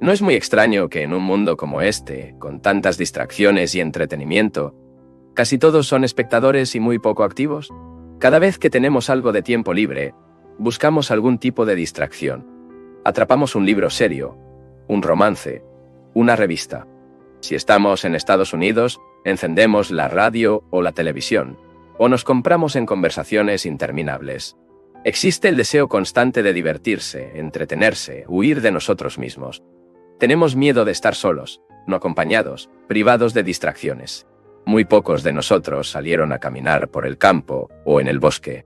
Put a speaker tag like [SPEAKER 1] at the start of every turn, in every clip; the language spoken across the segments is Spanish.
[SPEAKER 1] No es muy extraño que en un mundo como este, con tantas distracciones y entretenimiento, casi todos son espectadores y muy poco activos. Cada vez que tenemos algo de tiempo libre, buscamos algún tipo de distracción. Atrapamos un libro serio, un romance, una revista. Si estamos en Estados Unidos, encendemos la radio o la televisión, o nos compramos en conversaciones interminables. Existe el deseo constante de divertirse, entretenerse, huir de nosotros mismos. Tenemos miedo de estar solos, no acompañados, privados de distracciones. Muy pocos de nosotros salieron a caminar por el campo o en el bosque.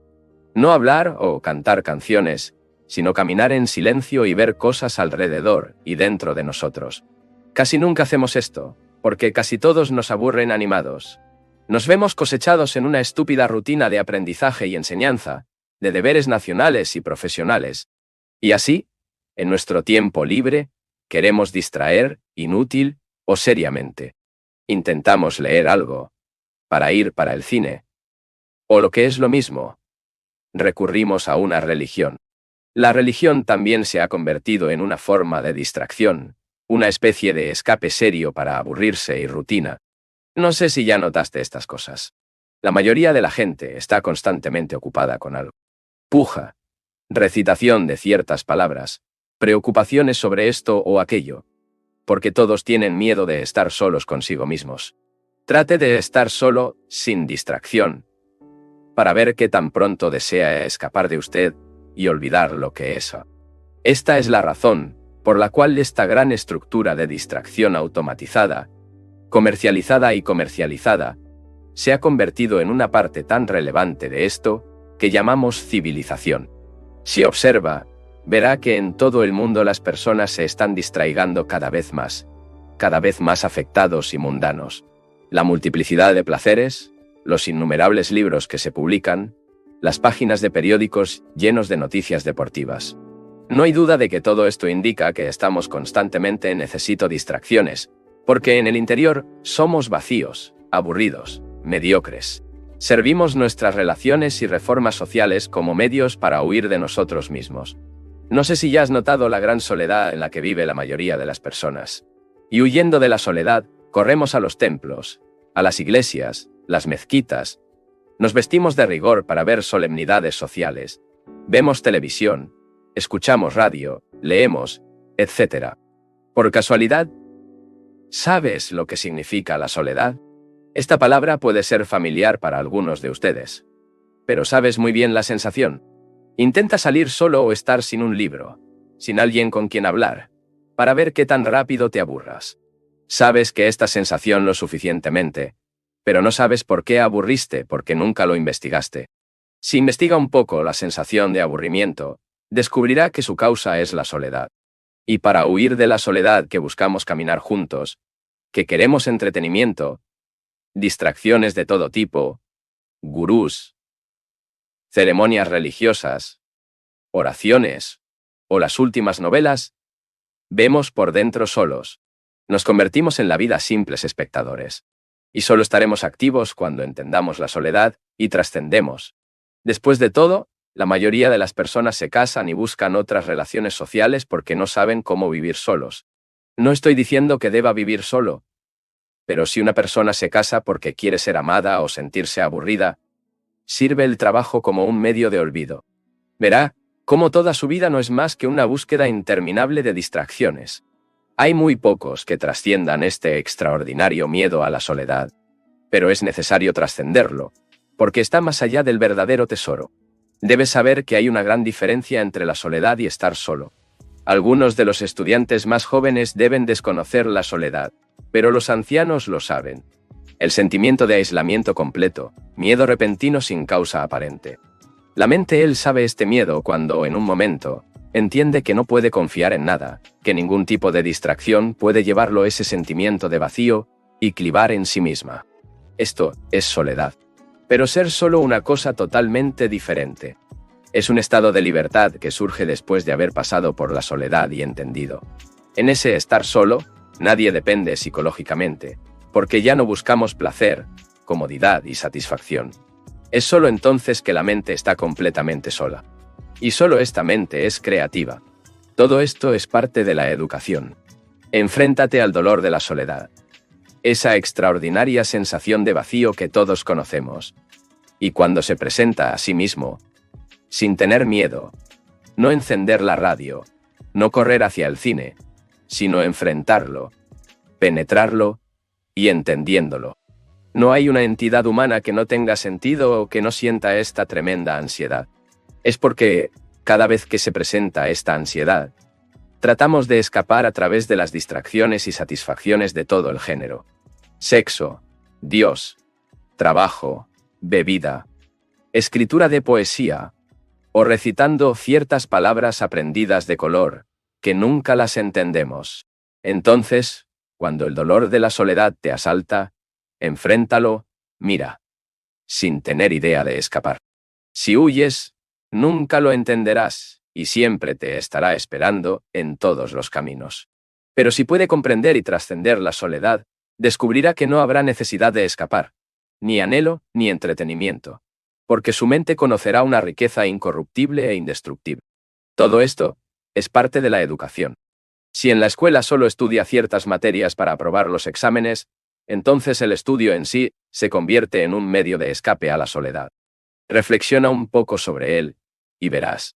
[SPEAKER 1] No hablar o cantar canciones, sino caminar en silencio y ver cosas alrededor y dentro de nosotros. Casi nunca hacemos esto, porque casi todos nos aburren animados. Nos vemos cosechados en una estúpida rutina de aprendizaje y enseñanza, de deberes nacionales y profesionales. Y así, en nuestro tiempo libre, queremos distraer, inútil o seriamente. Intentamos leer algo, para ir para el cine. O lo que es lo mismo, recurrimos a una religión. La religión también se ha convertido en una forma de distracción, una especie de escape serio para aburrirse y rutina. No sé si ya notaste estas cosas. La mayoría de la gente está constantemente ocupada con algo. Puja, recitación de ciertas palabras, preocupaciones sobre esto o aquello, porque todos tienen miedo de estar solos consigo mismos. Trate de estar solo, sin distracción, para ver qué tan pronto desea escapar de usted y olvidar lo que es. Esta es la razón por la cual esta gran estructura de distracción automatizada, comercializada y comercializada, se ha convertido en una parte tan relevante de esto que llamamos civilización. Si observa, verá que en todo el mundo las personas se están distrayendo cada vez más afectados y mundanos. La multiplicidad de placeres, los innumerables libros que se publican, las páginas de periódicos llenos de noticias deportivas. No hay duda de que todo esto indica que estamos constantemente necesitando distracciones, porque en el interior somos vacíos, aburridos, mediocres. Servimos nuestras relaciones y reformas sociales como medios para huir de nosotros mismos. No sé si ya has notado la gran soledad en la que vive la mayoría de las personas. Y huyendo de la soledad, corremos a los templos, a las iglesias, las mezquitas. Nos vestimos de rigor para ver solemnidades sociales. Vemos televisión, escuchamos radio, leemos, etc. ¿Por casualidad? ¿Sabes lo que significa la soledad? Esta palabra puede ser familiar para algunos de ustedes. Pero sabes muy bien la sensación. Intenta salir solo o estar sin un libro, sin alguien con quien hablar, para ver qué tan rápido te aburras. Sabes que esta sensación lo suficientemente, pero no sabes por qué aburriste porque nunca lo investigaste. Si investiga un poco la sensación de aburrimiento, descubrirá que su causa es la soledad. Y para huir de la soledad que buscamos caminar juntos, que queremos entretenimiento, distracciones de todo tipo, gurús, ceremonias religiosas, oraciones o las últimas novelas, vemos por dentro solos. Nos convertimos en la vida simples espectadores. Y solo estaremos activos cuando entendamos la soledad y trascendemos. Después de todo, la mayoría de las personas se casan y buscan otras relaciones sociales porque no saben cómo vivir solos. No estoy diciendo que deba vivir solo, pero si una persona se casa porque quiere ser amada o sentirse aburrida, sirve el trabajo como un medio de olvido. Verá cómo toda su vida no es más que una búsqueda interminable de distracciones. Hay muy pocos que trasciendan este extraordinario miedo a la soledad, pero es necesario trascenderlo, porque está más allá del verdadero tesoro. Debes saber que hay una gran diferencia entre la soledad y estar solo. Algunos de los estudiantes más jóvenes deben desconocer la soledad, pero los ancianos lo saben. El sentimiento de aislamiento completo, miedo repentino sin causa aparente. La mente él sabe este miedo cuando, en un momento, entiende que no puede confiar en nada, que ningún tipo de distracción puede llevarlo ese sentimiento de vacío y clivar en sí misma. Esto es soledad. Pero ser solo una cosa totalmente diferente. Es un estado de libertad que surge después de haber pasado por la soledad y entendido. En ese estar solo, nadie depende psicológicamente, porque ya no buscamos placer, comodidad y satisfacción. Es solo entonces que la mente está completamente sola. Y solo esta mente es creativa. Todo esto es parte de la educación. Enfréntate al dolor de la soledad. Esa extraordinaria sensación de vacío que todos conocemos. Y cuando se presenta a sí mismo, sin tener miedo, no encender la radio, no correr hacia el cine, sino enfrentarlo, penetrarlo y entendiéndolo. No hay una entidad humana que no tenga sentido o que no sienta esta tremenda ansiedad. Es porque, cada vez que se presenta esta ansiedad, tratamos de escapar a través de las distracciones y satisfacciones de todo el género. Sexo, Dios, trabajo, bebida, escritura de poesía, o recitando ciertas palabras aprendidas de color, que nunca las entendemos. Entonces, cuando el dolor de la soledad te asalta, enfréntalo, mira, sin tener idea de escapar. Si huyes, nunca lo entenderás y siempre te estará esperando en todos los caminos. Pero si puede comprender y trascender la soledad, descubrirá que no habrá necesidad de escapar, ni anhelo ni entretenimiento, porque su mente conocerá una riqueza incorruptible e indestructible. Todo esto es parte de la educación. Si en la escuela solo estudia ciertas materias para aprobar los exámenes, entonces el estudio en sí se convierte en un medio de escape a la soledad. Reflexiona un poco sobre él, y verás.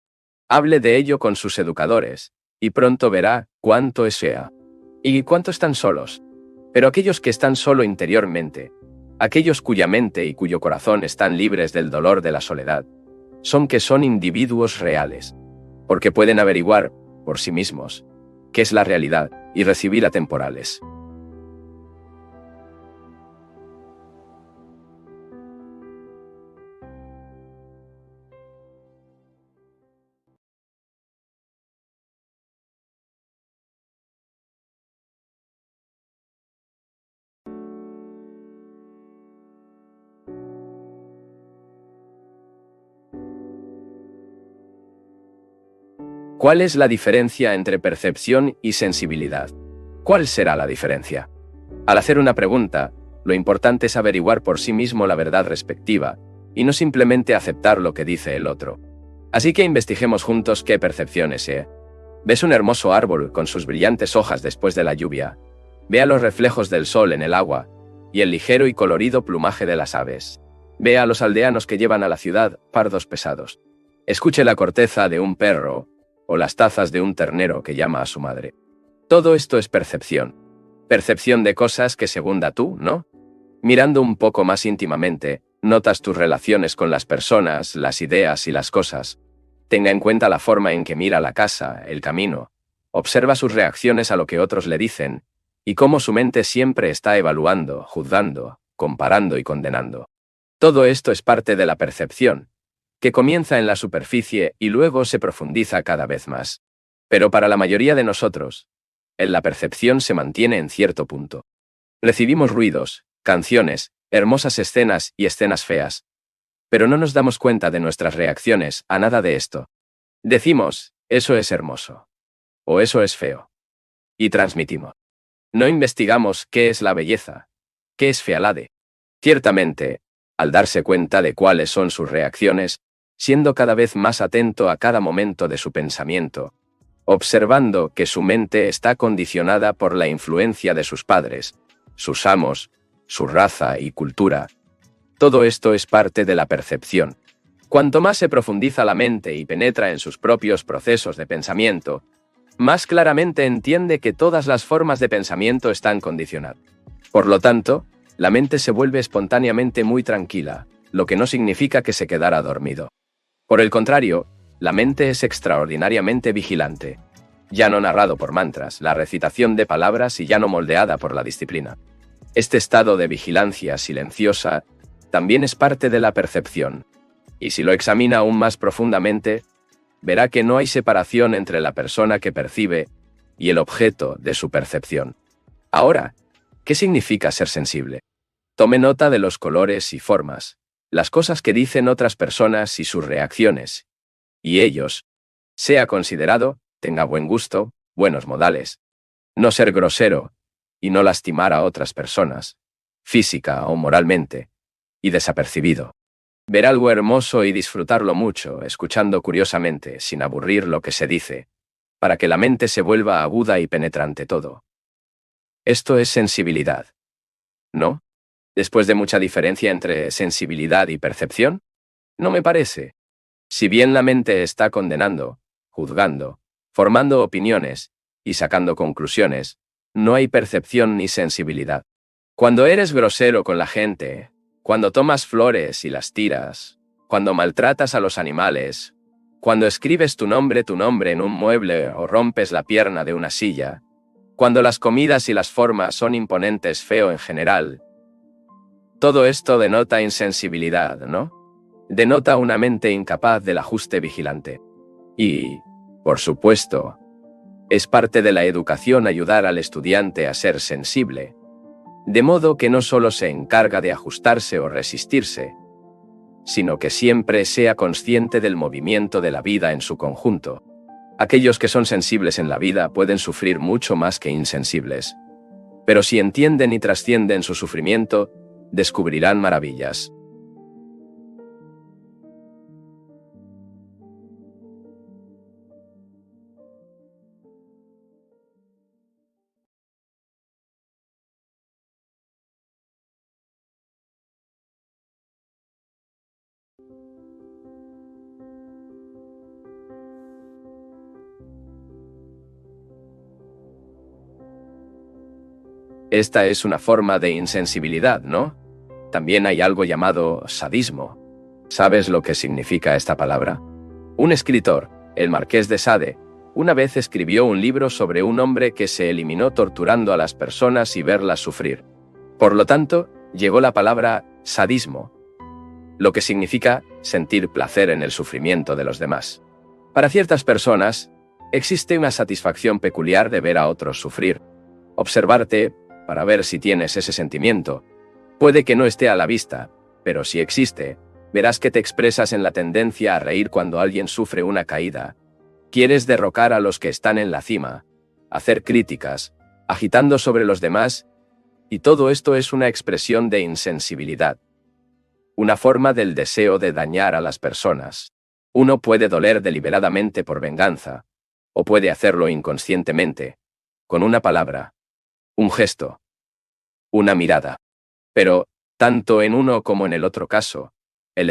[SPEAKER 1] Hable de ello con sus educadores, y pronto verá cuánto sea. Y cuánto están solos. Pero aquellos que están solo interiormente, aquellos cuya mente y cuyo corazón están libres del dolor de la soledad, son individuos reales, porque pueden averiguar, por sí mismos, qué es la realidad y recibir atemporales. ¿Cuál es la diferencia entre percepción y sensibilidad? ¿Cuál será la diferencia? Al hacer una pregunta, lo importante es averiguar por sí mismo la verdad respectiva, y no simplemente aceptar lo que dice el otro. Así que investiguemos juntos qué percepción es. ¿Ves un hermoso árbol con sus brillantes hojas después de la lluvia? Vea los reflejos del sol en el agua, y el ligero y colorido plumaje de las aves. Vea a los aldeanos que llevan a la ciudad pardos pesados. Escuche la corteza de un perro, o las tazas de un ternero que llama a su madre. Todo esto es percepción. Percepción de cosas que segunda tú, ¿no? Mirando un poco más íntimamente, notas tus relaciones con las personas, las ideas y las cosas. Tenga en cuenta la forma en que mira la casa, el camino. Observa sus reacciones a lo que otros le dicen, y cómo su mente siempre está evaluando, juzgando, comparando y condenando. Todo esto es parte de la percepción, que comienza en la superficie y luego se profundiza cada vez más. Pero para la mayoría de nosotros, la percepción se mantiene en cierto punto. Recibimos ruidos, canciones, hermosas escenas y escenas feas, pero no nos damos cuenta de nuestras reacciones a nada de esto. Decimos, eso es hermoso, o eso es feo, y transmitimos. No investigamos qué es la belleza, qué es fealade. Ciertamente, al darse cuenta de cuáles son sus reacciones, siendo cada vez más atento a cada momento de su pensamiento, observando que su mente está condicionada por la influencia de sus padres, sus amos, su raza y cultura. Todo esto es parte de la percepción. Cuanto más se profundiza la mente y penetra en sus propios procesos de pensamiento, más claramente entiende que todas las formas de pensamiento están condicionadas. Por lo tanto, la mente se vuelve espontáneamente muy tranquila, lo que no significa que se quedara dormido. Por el contrario, la mente es extraordinariamente vigilante, ya no narrado por mantras, la recitación de palabras y ya no moldeada por la disciplina. Este estado de vigilancia silenciosa también es parte de la percepción, y si lo examina aún más profundamente, verá que no hay separación entre la persona que percibe y el objeto de su percepción. Ahora, ¿qué significa ser sensible? Tome nota de los colores y formas, las cosas que dicen otras personas y sus reacciones, y ellos, sea considerado, tenga buen gusto, buenos modales, no ser grosero y no lastimar a otras personas, física o moralmente, y desapercibido. Ver algo hermoso y disfrutarlo mucho, escuchando curiosamente, sin aburrir lo que se dice, para que la mente se vuelva aguda y penetrante todo. Esto es sensibilidad, ¿no? Después de mucha diferencia entre sensibilidad y percepción, no me parece. Si bien la mente está condenando, juzgando, formando opiniones y sacando conclusiones, no hay percepción ni sensibilidad. Cuando eres grosero con la gente, cuando tomas flores y las tiras, cuando maltratas a los animales, cuando escribes tu nombre en un mueble o rompes la pierna de una silla, cuando las comidas y las formas son imponentes feo en general, todo esto denota insensibilidad, ¿no? Denota una mente incapaz del ajuste vigilante. Y, por supuesto, es parte de la educación ayudar al estudiante a ser sensible, de modo que no solo se encarga de ajustarse o resistirse, sino que siempre sea consciente del movimiento de la vida en su conjunto. Aquellos que son sensibles en la vida pueden sufrir mucho más que insensibles, pero si entienden y trascienden su sufrimiento, descubrirán maravillas. Esta es una forma de insensibilidad, ¿no? También hay algo llamado sadismo. ¿Sabes lo que significa esta palabra? Un escritor, el Marqués de Sade, una vez escribió un libro sobre un hombre que se eliminó torturando a las personas y verlas sufrir. Por lo tanto, llegó la palabra sadismo, lo que significa sentir placer en el sufrimiento de los demás. Para ciertas personas, existe una satisfacción peculiar de ver a otros sufrir. Observarte para ver si tienes ese sentimiento. Puede que no esté a la vista, pero si existe, verás que te expresas en la tendencia a reír cuando alguien sufre una caída. Quieres derrocar a los que están en la cima, hacer críticas, agitando sobre los demás, y todo esto es una expresión de insensibilidad. Una forma del deseo de dañar a las personas. Uno puede doler deliberadamente por venganza, o puede hacerlo inconscientemente, con una palabra, un gesto, una mirada. Pero, tanto en uno como en el otro caso, el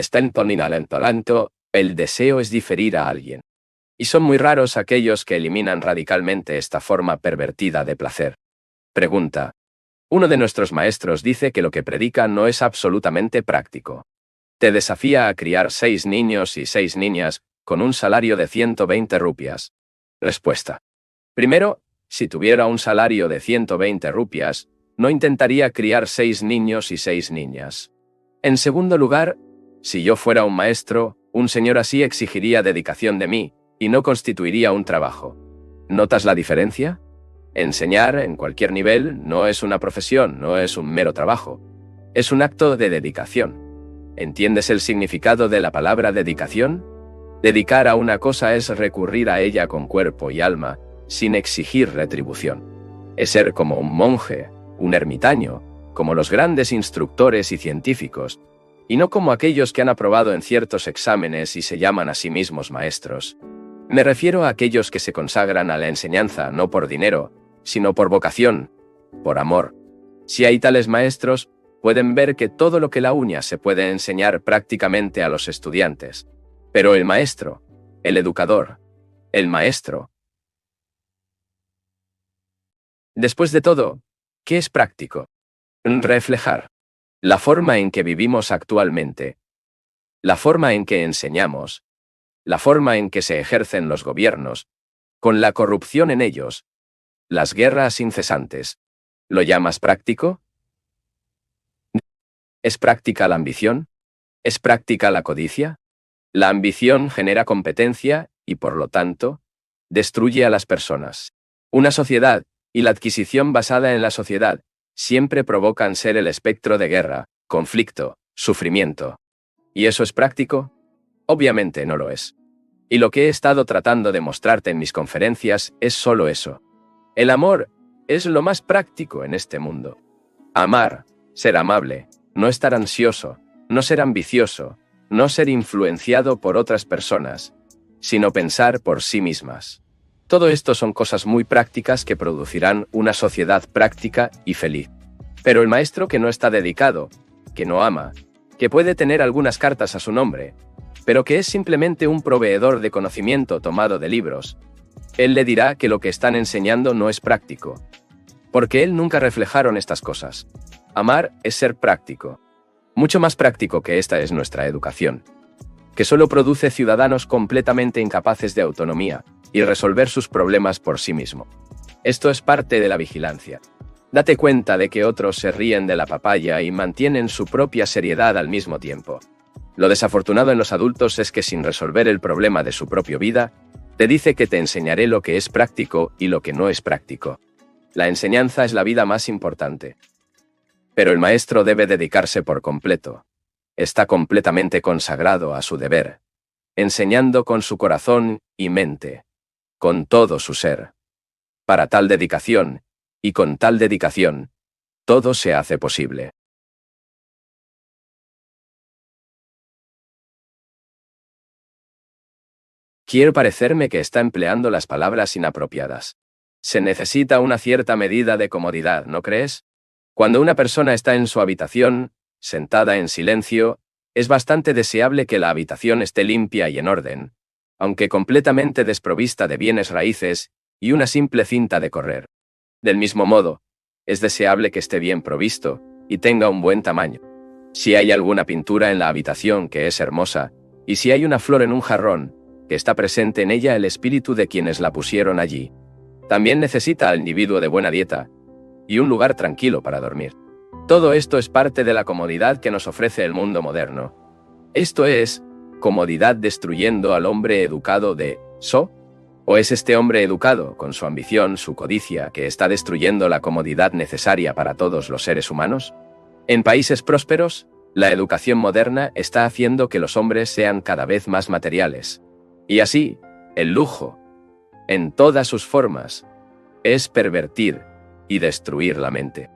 [SPEAKER 1] deseo es diferir a alguien. Y son muy raros aquellos que eliminan radicalmente esta forma pervertida de placer. Pregunta. Uno de nuestros maestros dice que lo que predica no es absolutamente práctico. Te desafía a criar 6 niños y 6 niñas con un salario de 120 rupias. Respuesta. Primero, si tuviera un salario de 120 rupias, no intentaría criar 6 niños y 6 niñas. En segundo lugar, si yo fuera un maestro, un señor así exigiría dedicación de mí, y no constituiría un trabajo. ¿Notas la diferencia? Enseñar, en cualquier nivel, no es una profesión, no es un mero trabajo. Es un acto de dedicación. ¿Entiendes el significado de la palabra dedicación? Dedicar a una cosa es recurrir a ella con cuerpo y alma, sin exigir retribución. Es ser como un monje, un ermitaño, como los grandes instructores y científicos, y no como aquellos que han aprobado en ciertos exámenes y se llaman a sí mismos maestros. Me refiero a aquellos que se consagran a la enseñanza no por dinero, sino por vocación, por amor. Si hay tales maestros, pueden ver que todo lo que la uña se puede enseñar prácticamente a los estudiantes. Pero el maestro, el educador, el maestro. Después de todo, ¿qué es práctico? Reflejar la forma en que vivimos actualmente, la forma en que enseñamos, la forma en que se ejercen los gobiernos, con la corrupción en ellos, las guerras incesantes. ¿Lo llamas práctico? ¿Es práctica la ambición? ¿Es práctica la codicia? La ambición genera competencia y, por lo tanto, destruye a las personas. Una sociedad, y la adquisición basada en la sociedad, siempre provocan ser el espectro de guerra, conflicto, sufrimiento. ¿Y eso es práctico? Obviamente no lo es. Y lo que he estado tratando de mostrarte en mis conferencias es solo eso. El amor es lo más práctico en este mundo. Amar, ser amable, no estar ansioso, no ser ambicioso, no ser influenciado por otras personas, sino pensar por sí mismas. Todo esto son cosas muy prácticas que producirán una sociedad práctica y feliz. Pero el maestro que no está dedicado, que no ama, que puede tener algunas cartas a su nombre, pero que es simplemente un proveedor de conocimiento tomado de libros, él le dirá que lo que están enseñando no es práctico. Porque él nunca reflejaron estas cosas. Amar es ser práctico. Mucho más práctico que esta es nuestra educación, que solo produce ciudadanos completamente incapaces de autonomía y resolver sus problemas por sí mismo. Esto es parte de la vigilancia. Date cuenta de que otros se ríen de la papaya y mantienen su propia seriedad al mismo tiempo. Lo desafortunado en los adultos es que sin resolver el problema de su propia vida, te dice que te enseñaré lo que es práctico y lo que no es práctico. La enseñanza es la vida más importante. Pero el maestro debe dedicarse por completo. Está completamente consagrado a su deber, enseñando con su corazón y mente, con todo su ser. Para tal dedicación, y con tal dedicación, todo se hace posible. Quiero parecerme que está empleando las palabras inapropiadas. Se necesita una cierta medida de comodidad, ¿no crees? Cuando una persona está en su habitación, sentada en silencio, es bastante deseable que la habitación esté limpia y en orden, aunque completamente desprovista de bienes raíces y una simple cinta de correr. Del mismo modo, es deseable que esté bien provisto y tenga un buen tamaño. Si hay alguna pintura en la habitación que es hermosa, y si hay una flor en un jarrón, que está presente en ella el espíritu de quienes la pusieron allí. También necesita al individuo de buena dieta y un lugar tranquilo para dormir. Todo esto es parte de la comodidad que nos ofrece el mundo moderno. Esto es, comodidad destruyendo al hombre educado de ¿so? ¿O es este hombre educado, con su ambición, su codicia, que está destruyendo la comodidad necesaria para todos los seres humanos? En países prósperos, la educación moderna está haciendo que los hombres sean cada vez más materiales. Y así, el lujo, en todas sus formas, es pervertir y destruir la mente.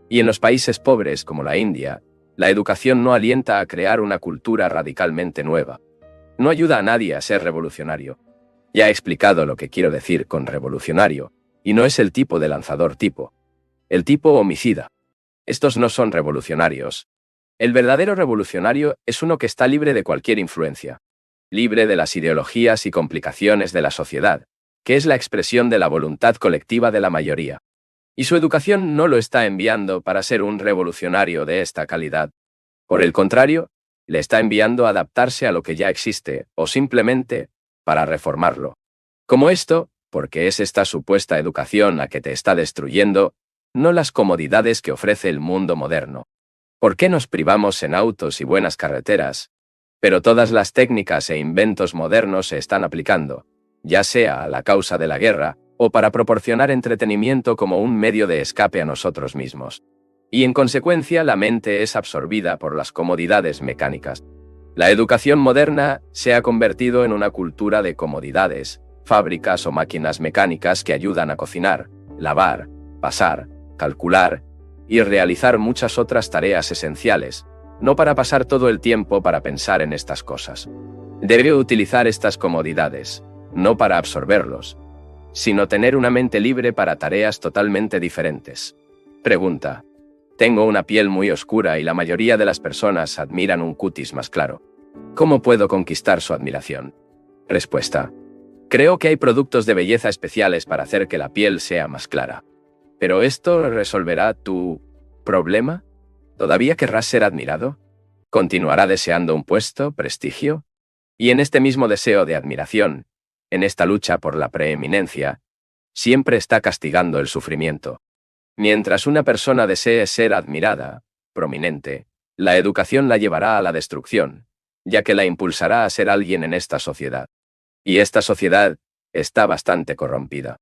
[SPEAKER 1] Y en los países pobres como la India, la educación no alienta a crear una cultura radicalmente nueva. No ayuda a nadie a ser revolucionario. Ya he explicado lo que quiero decir con revolucionario, y no es el tipo de lanzador tipo. El tipo homicida. Estos no son revolucionarios. El verdadero revolucionario es uno que está libre de cualquier influencia, libre de las ideologías y complicaciones de la sociedad, que es la expresión de la voluntad colectiva de la mayoría. Y su educación no lo está enviando para ser un revolucionario de esta calidad. Por el contrario, le está enviando a adaptarse a lo que ya existe, o simplemente para reformarlo. Como esto, porque es esta supuesta educación la que te está destruyendo, no las comodidades que ofrece el mundo moderno. ¿Por qué nos privamos en autos y buenas carreteras? Pero todas las técnicas e inventos modernos se están aplicando, ya sea a la causa de la guerra, o para proporcionar entretenimiento como un medio de escape a nosotros mismos. Y en consecuencia la mente es absorbida por las comodidades mecánicas. La educación moderna se ha convertido en una cultura de comodidades, fábricas o máquinas mecánicas que ayudan a cocinar, lavar, pasar, calcular y realizar muchas otras tareas esenciales, no para pasar todo el tiempo para pensar en estas cosas. Debe utilizar estas comodidades, no para absorberlos, sino tener una mente libre para tareas totalmente diferentes. Pregunta. Tengo una piel muy oscura y la mayoría de las personas admiran un cutis más claro. ¿Cómo puedo conquistar su admiración? Respuesta. Creo que hay productos de belleza especiales para hacer que la piel sea más clara. ¿Pero esto resolverá tu problema? ¿Todavía querrás ser admirado? ¿Continuará deseando un puesto, prestigio? Y en este mismo deseo de admiración, en esta lucha por la preeminencia, siempre está castigando el sufrimiento. Mientras una persona desee ser admirada, prominente, la educación la llevará a la destrucción, ya que la impulsará a ser alguien en esta sociedad. Y esta sociedad está bastante corrompida.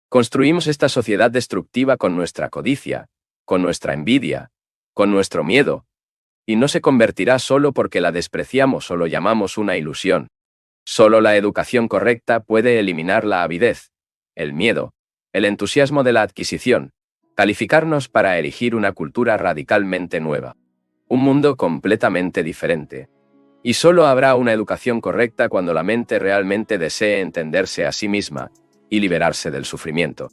[SPEAKER 1] Construimos esta sociedad destructiva con nuestra codicia, con nuestra envidia, con nuestro miedo, y no se convertirá solo porque la despreciamos o lo llamamos una ilusión. Solo la educación correcta puede eliminar la avidez, el miedo, el entusiasmo de la adquisición, calificarnos para erigir una cultura radicalmente nueva, un mundo completamente diferente. Y solo habrá una educación correcta cuando la mente realmente desee entenderse a sí misma y liberarse del sufrimiento.